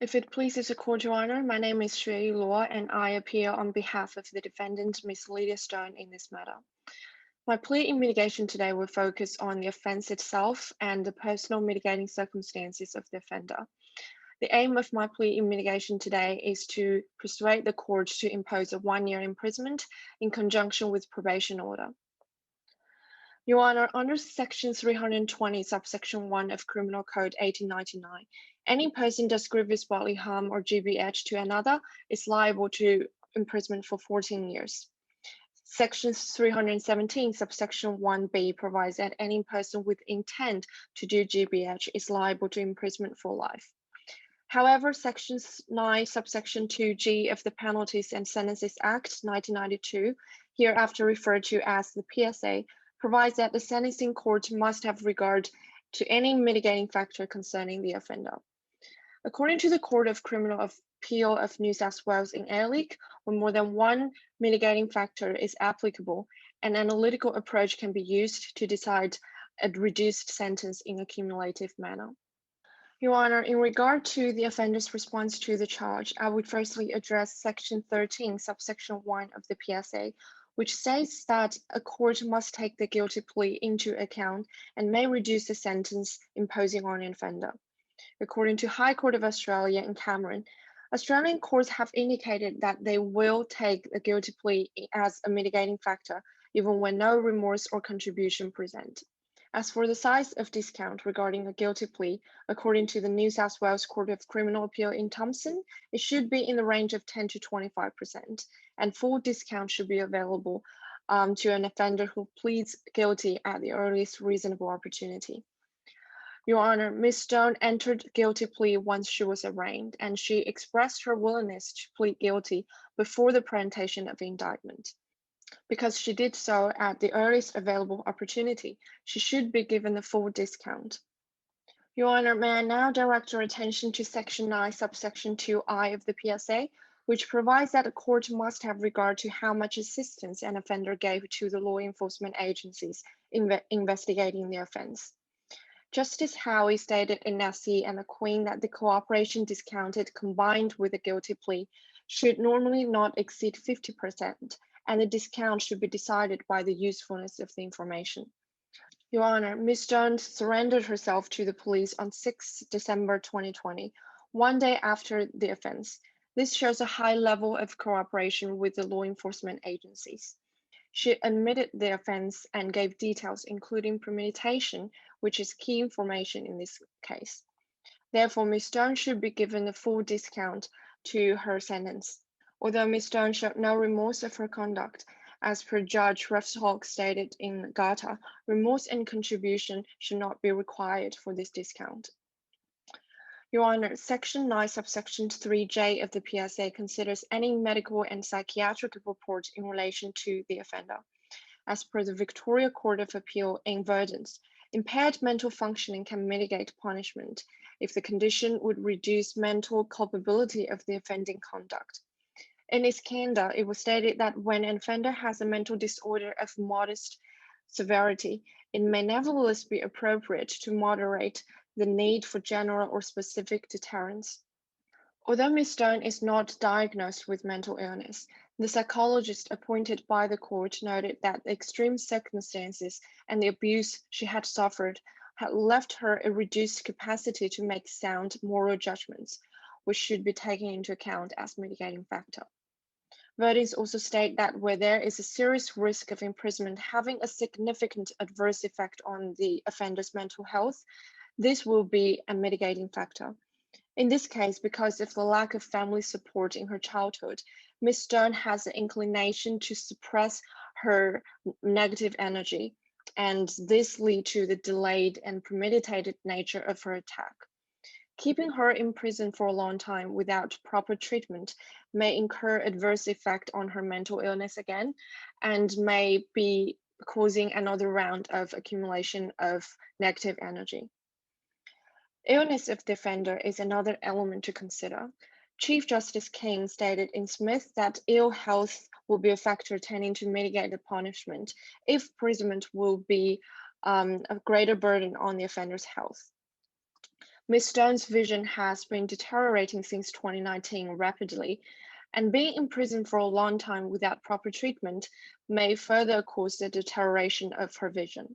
If it pleases the court, Your Honor, my name is Xue Luo, and I appear on behalf of the defendant, Ms. Lydia Stone, in this matter. My plea in mitigation today will focus on the offence itself and the personal mitigating circumstances of the offender. The aim of my plea in mitigation today is to persuade the court to impose a 1-year imprisonment in conjunction with probation order. Your Honor, under Section 320, subsection 1 of Criminal Code 1899, any person does grievous bodily harm or GBH to another is liable to imprisonment for 14 years. Section 317, subsection 1b provides that any person with intent to do GBH is liable to imprisonment for life. However, Section 9, subsection 2g of the Penalties and Sentences Act 1992, hereafter referred to as the PSA, provides that the sentencing court must have regard to any mitigating factor concerning the offender. According to the Court of Criminal Appeal of New South Wales in LLB, when more than one mitigating factor is applicable, an analytical approach can be used to decide a reduced sentence in a cumulative manner. Your Honor, in regard to the offender's response to the charge, I would firstly address Section 13, subsection 1 of the PSA, which states that a court must take the guilty plea into account and may reduce the sentence imposing on an offender. According to High Court of Australia in Cameron, Australian courts have indicated that they will take a guilty plea as a mitigating factor, even when no remorse or contribution present. As for the size of discount regarding a guilty plea, according to the New South Wales Court of Criminal Appeal in Thompson, it should be in the range of 10 to 25%, and full discount should be available to an offender who pleads guilty at the earliest reasonable opportunity. Your Honor, Ms. Stone entered guilty plea once she was arraigned, and she expressed her willingness to plead guilty before the presentation of the indictment. Because she did so at the earliest available opportunity, she should be given the full discount. Your Honor, may I now direct your attention to Section 9, subsection 2I of the PSA, which provides that a court must have regard to how much assistance an offender gave to the law enforcement agencies investigating the offense. Justice Howie stated in Nassi and the Queen that the cooperation discounted combined with a guilty plea should normally not exceed 50%, and the discount should be decided by the usefulness of the information. Your Honor, Ms. Stone surrendered herself to the police on 6 December 2020, one day after the offense. This shows a high level of cooperation with the law enforcement agencies. She admitted the offense and gave details, including premeditation, which is key information in this case. Therefore, Ms. Stone should be given a full discount to her sentence. Although Ms. Stone showed no remorse of her conduct, as per Judge Refsholk stated in Gata, remorse and contribution should not be required for this discount. Your Honor, Section 9, subsection 3J of the PSA considers any medical and psychiatric report in relation to the offender. As per the Victoria Court of Appeal in Verdens, impaired mental functioning can mitigate punishment if the condition would reduce mental culpability of the offending conduct. In Iskander, it was stated that when an offender has a mental disorder of modest severity, it may nevertheless be appropriate to moderate the need for general or specific deterrence. Although Ms. Stone is not diagnosed with mental illness, the psychologist appointed by the court noted that the extreme circumstances and the abuse she had suffered had left her a reduced capacity to make sound moral judgments, which should be taken into account as mitigating factor. Verdicts also state that where there is a serious risk of imprisonment having a significant adverse effect on the offender's mental health, this will be a mitigating factor. In this case, because of the lack of family support in her childhood, Ms. Stone has an inclination to suppress her negative energy, and this leads to the delayed and premeditated nature of her attack. Keeping her in prison for a long time without proper treatment may incur adverse effect on her mental illness again, and may be causing another round of accumulation of negative energy. Illness of the offender is another element to consider. Chief Justice King stated in Smith that ill health will be a factor tending to mitigate the punishment if imprisonment will be a greater burden on the offender's health. Ms. Stone's vision has been deteriorating since 2019 rapidly, and being in prison for a long time without proper treatment may further cause the deterioration of her vision.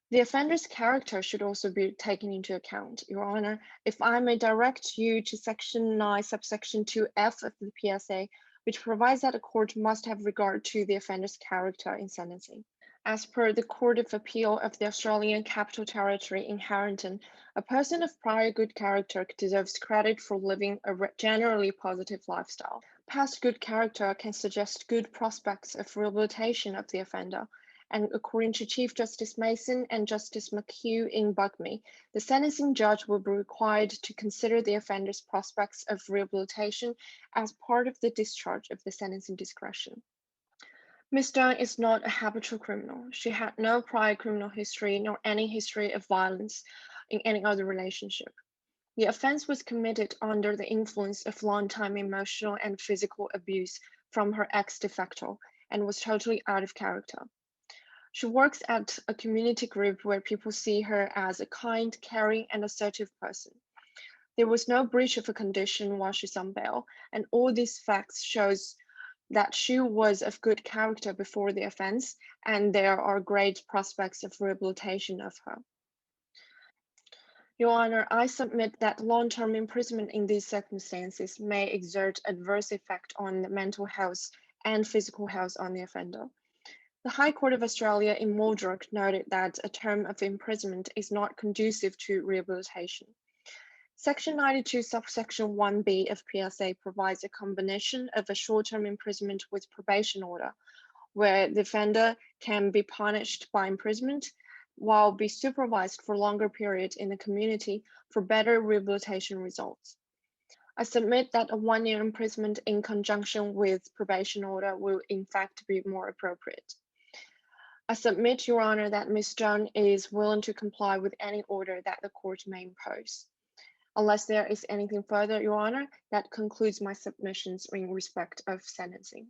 The offender's character should also be taken into account. Your Honor, if I may direct you to Section 9, subsection 2F of the PSA, which provides that a court must have regard to the offender's character in sentencing. As per the Court of Appeal of the Australian Capital Territory in Harrington, a person of prior good character deserves credit for living a generally positive lifestyle. Past good character can suggest good prospects of rehabilitation of the offender, and according to Chief Justice Mason and Justice McHugh in Bugme, the sentencing judge will be required to consider the offender's prospects of rehabilitation as part of the discharge of the sentencing discretion. Ms. Stone is not a habitual criminal. She had no prior criminal history nor any history of violence in any other relationship. The offense was committed under the influence of long-time emotional and physical abuse from her ex de facto and was totally out of character. She works at a community group where people see her as a kind, caring, and assertive person. There was no breach of a condition while she's on bail, and all these facts shows that she was of good character before the offense, and there are great prospects of rehabilitation of her. Your Honor, I submit that long-term imprisonment in these circumstances may exert adverse effect on the mental health and physical health on the offender. The High Court of Australia in Muldrook noted that a term of imprisonment is not conducive to rehabilitation. Section 92, subsection 1B of PSA provides a combination of a short-term imprisonment with probation order, where the offender can be punished by imprisonment while be supervised for longer periods in the community for better rehabilitation results. I submit that a 1-year imprisonment in conjunction with probation order will in fact be more appropriate. I submit, Your Honor, that Ms. Stone is willing to comply with any order that the court may impose. Unless there is anything further, Your Honor, that concludes my submissions in respect of sentencing.